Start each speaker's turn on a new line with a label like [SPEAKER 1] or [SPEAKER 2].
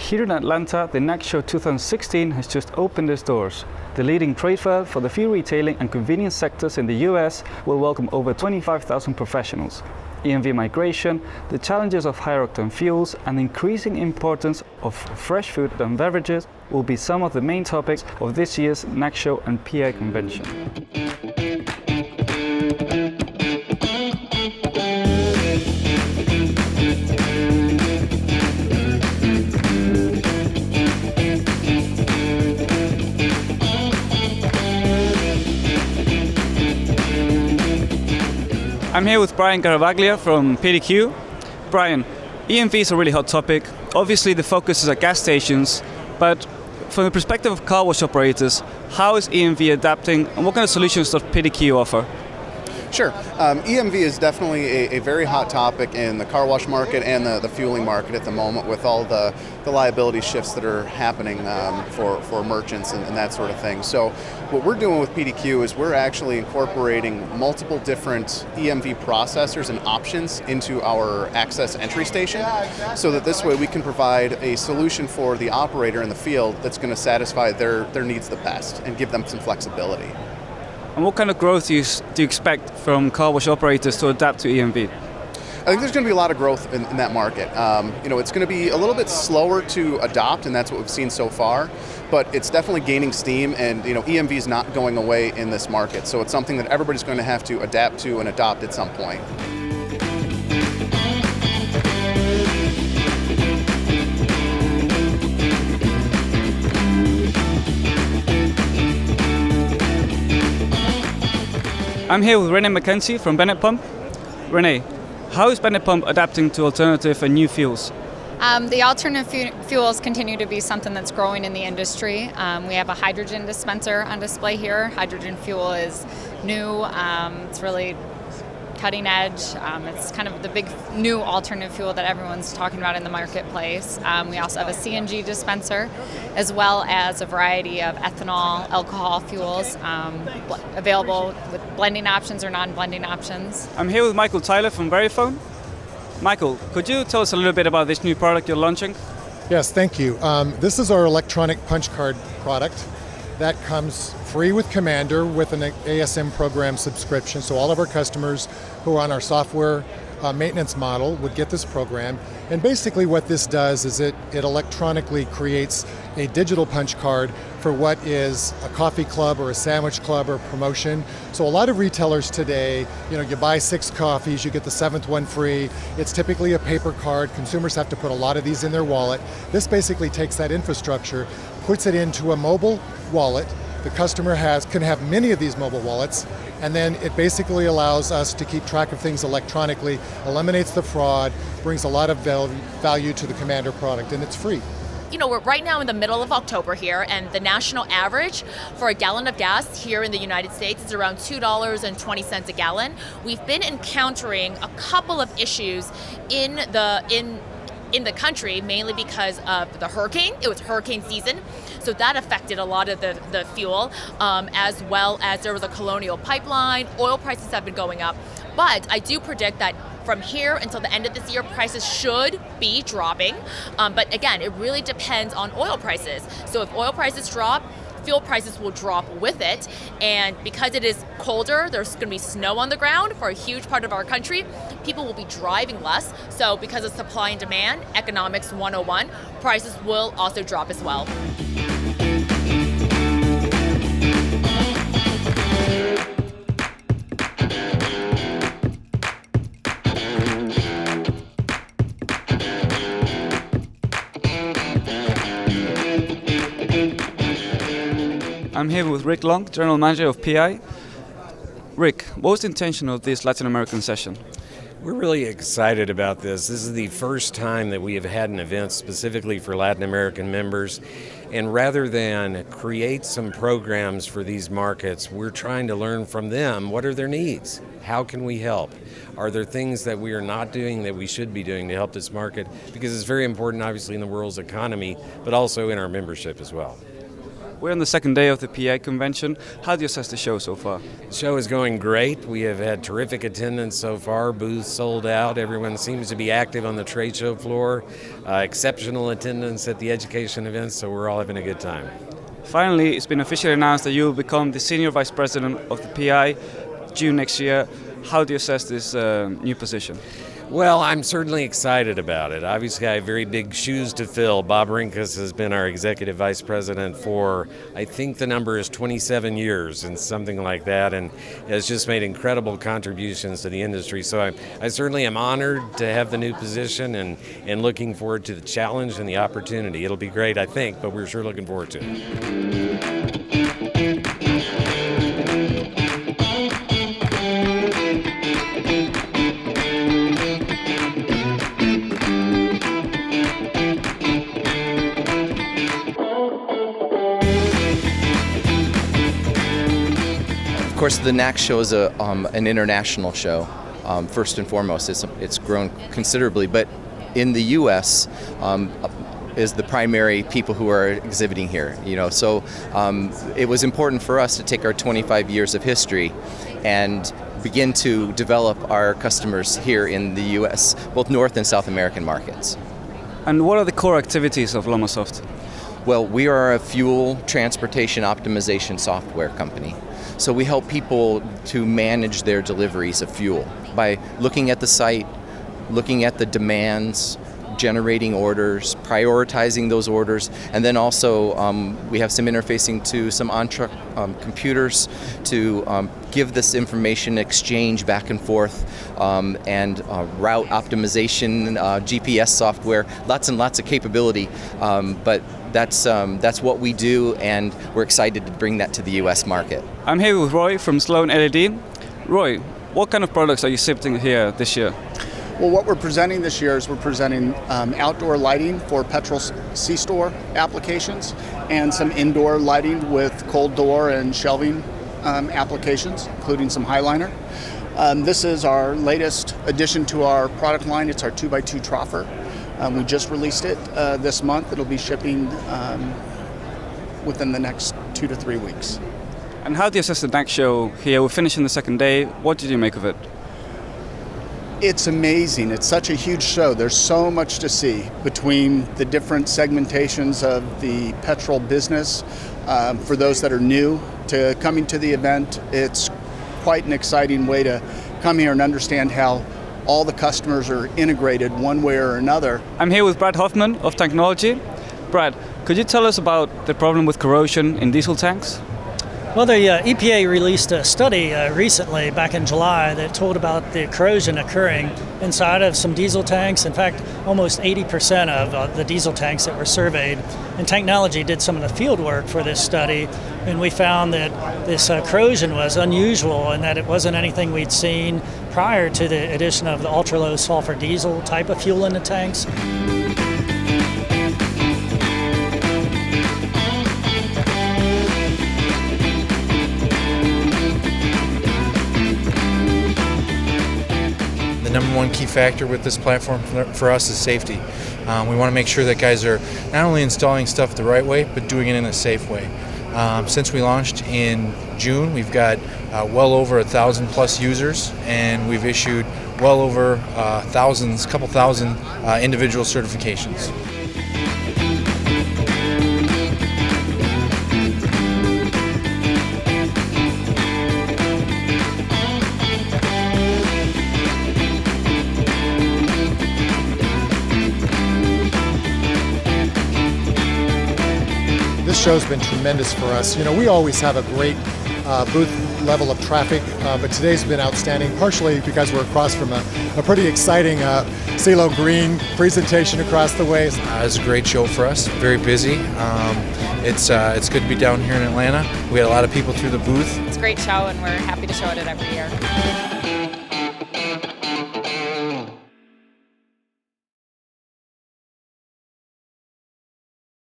[SPEAKER 1] Here in Atlanta, the NACS Show 2016 has just opened its doors. The leading trade fair for the fuel retailing and convenience sectors in the US will welcome over 25,000 professionals. EMV migration, the challenges of high-octane fuels, and the increasing importance of fresh food and beverages will be some of the main topics of this year's NACS Show and PI convention. I'm here with Brian Garavaglia from PDQ. Brian, EMV is a really hot topic. Obviously the focus is at gas stations, but from the perspective of car wash operators, how is EMV adapting and what kind of solutions does PDQ offer?
[SPEAKER 2] Sure. EMV is definitely a very hot topic in the car wash market and the fueling market at the moment, with all the liability shifts that are happening for merchants and that sort of thing. So what we're doing with PDQ is we're actually incorporating multiple different EMV processors and options into our access entry station, so that this way we can provide a solution for the operator in the field that's going to satisfy their needs the best and give them some flexibility.
[SPEAKER 1] And what kind of growth do you expect from car wash operators to adapt to EMV?
[SPEAKER 2] I think there's going to be a lot of growth in that market. It's going to be a little bit slower to adopt, and that's what we've seen so far, but it's definitely gaining steam, and EMV is not going away in this market, so it's something that everybody's going to have to adapt to and adopt at some point.
[SPEAKER 1] I'm here with Renee McKenzie from Bennett Pump. Renee, how is Bennett Pump adapting to alternative and new fuels?
[SPEAKER 3] The alternative fuels continue to be something that's growing in the industry. We have a hydrogen dispenser on display here. Hydrogen fuel is new. It's really cutting edge. It's kind of the big new alternative fuel that everyone's talking about in the marketplace. We also have a CNG dispenser, as well as a variety of ethanol, alcohol fuels available with blending options or non-blending options.
[SPEAKER 1] I'm here with Michael Tyler from Verifone. Michael, could you tell us a little bit about this new product you're launching?
[SPEAKER 4] Yes, thank you. This is our electronic punch card product that comes free with Commander with an ASM program subscription. So all of our customers who are on our software maintenance model would get this program. And basically what this does is it electronically creates a digital punch card for what is a coffee club or a sandwich club or promotion. So a lot of retailers today, you buy 6 coffees, you get the 7th one free. It's typically a paper card. Consumers have to put a lot of these in their wallet. This basically takes that infrastructure, puts it into a mobile wallet. The customer can have many of these mobile wallets, and then it basically allows us to keep track of things electronically, eliminates the fraud, brings a lot of value to the Commander product, and it's free.
[SPEAKER 5] We're right now in the middle of October here, and the national average for a gallon of gas here in the United States is around $2.20 a gallon. We've been encountering a couple of issues in the country, mainly because of the hurricane. It was hurricane season, so that affected a lot of the fuel, as well as there was a Colonial pipeline. Oil prices have been going up, but I do predict that from here until the end of this year, prices should be dropping. But again, it really depends on oil prices. So if oil prices drop, fuel prices will drop with it. And because it is colder, there's going to be snow on the ground for a huge part of our country. People will be driving less. So because of supply and demand, economics 101, prices will also drop as well.
[SPEAKER 1] I'm here with Rick Long, General Manager of PI. Rick, what was the intention of this Latin American session?
[SPEAKER 6] We're really excited about this. This is the first time that we have had an event specifically for Latin American members. And rather than create some programs for these markets, we're trying to learn from them. What are their needs? How can we help? Are there things that we are not doing that we should be doing to help this market? Because it's very important, obviously, in the world's economy, but also in our membership as well.
[SPEAKER 1] We're on the second day of the PA convention. How do you assess the show so far?
[SPEAKER 6] The show is going great. We have had terrific attendance so far. Booths sold out. Everyone seems to be active on the trade show floor. Exceptional attendance at the education events, so we're all having a good time.
[SPEAKER 1] Finally, it's been officially announced that you will become the Senior Vice President of the PI June next year. How do you assess this new position?
[SPEAKER 6] Well, I'm certainly excited about it. Obviously, I have very big shoes to fill. Bob Rinkus has been our executive vice president for, I think the number is 27 years and something like that, and has just made incredible contributions to the industry. So I certainly am honored to have the new position and looking forward to the challenge and the opportunity. It'll be great, I think, but we're sure looking forward to it.
[SPEAKER 7] Of course, the NACS Show is an international show. First and foremost, it's grown considerably, but in the U.S. Is the primary people who are exhibiting here. So it was important for us to take our 25 years of history and begin to develop our customers here in the U.S., both North and South American markets.
[SPEAKER 1] And what are the core activities of Lomosoft?
[SPEAKER 7] Well, we are a fuel transportation optimization software company. So we help people to manage their deliveries of fuel by looking at the site, looking at the demands, generating orders, prioritizing those orders, and then also we have some interfacing to some on-truck computers to give this information exchange back and forth, and route optimization, GPS software, lots and lots of capability, but that's what we do, and we're excited to bring that to the U.S. market.
[SPEAKER 1] I'm here with Roy from Sloan LED. Roy, what kind of products are you exhibiting here this year?
[SPEAKER 8] Well, what we're presenting this year is we're presenting outdoor lighting for petrol C-store applications and some indoor lighting with cold door and shelving applications, including some Highliner. This is our latest addition to our product line. It's our 2x2 troffer. We just released it this month. It'll be shipping within the next 2 to 3 weeks.
[SPEAKER 1] And how do you assess the NACS Show here? We're finishing the second day. What did you make of it?
[SPEAKER 8] It's amazing. It's such a huge show. There's so much to see between the different segmentations of the petrol business. For those that are new to coming to the event, it's quite an exciting way to come here and understand how all the customers are integrated one way or another.
[SPEAKER 1] I'm here with Brad Hoffman of Technology. Brad, could you tell us about the problem with corrosion in diesel tanks?
[SPEAKER 9] Well, the EPA released a study recently, back in July, that told about the corrosion occurring inside of some diesel tanks. In fact, almost 80% of the diesel tanks that were surveyed. And Technology did some of the field work for this study, and we found that this corrosion was unusual and that it wasn't anything we'd seen prior to the addition of the ultra-low sulfur diesel type of fuel in the tanks.
[SPEAKER 10] The number one key factor with this platform for us is safety. We want to make sure that guys are not only installing stuff the right way, but doing it in a safe way. Since we launched in June, we've got well over 1,000 plus users, and we've issued well over couple thousand individual certifications.
[SPEAKER 4] This show's been tremendous for us. We always have a great booth level of traffic, but today's been outstanding, partially because we're across from a pretty exciting CeeLo Green presentation across the way.
[SPEAKER 10] It's a great show for us, very busy. It's good to be down here in Atlanta. We had a lot of people through the booth.
[SPEAKER 3] It's a great show, and we're happy to show it every year.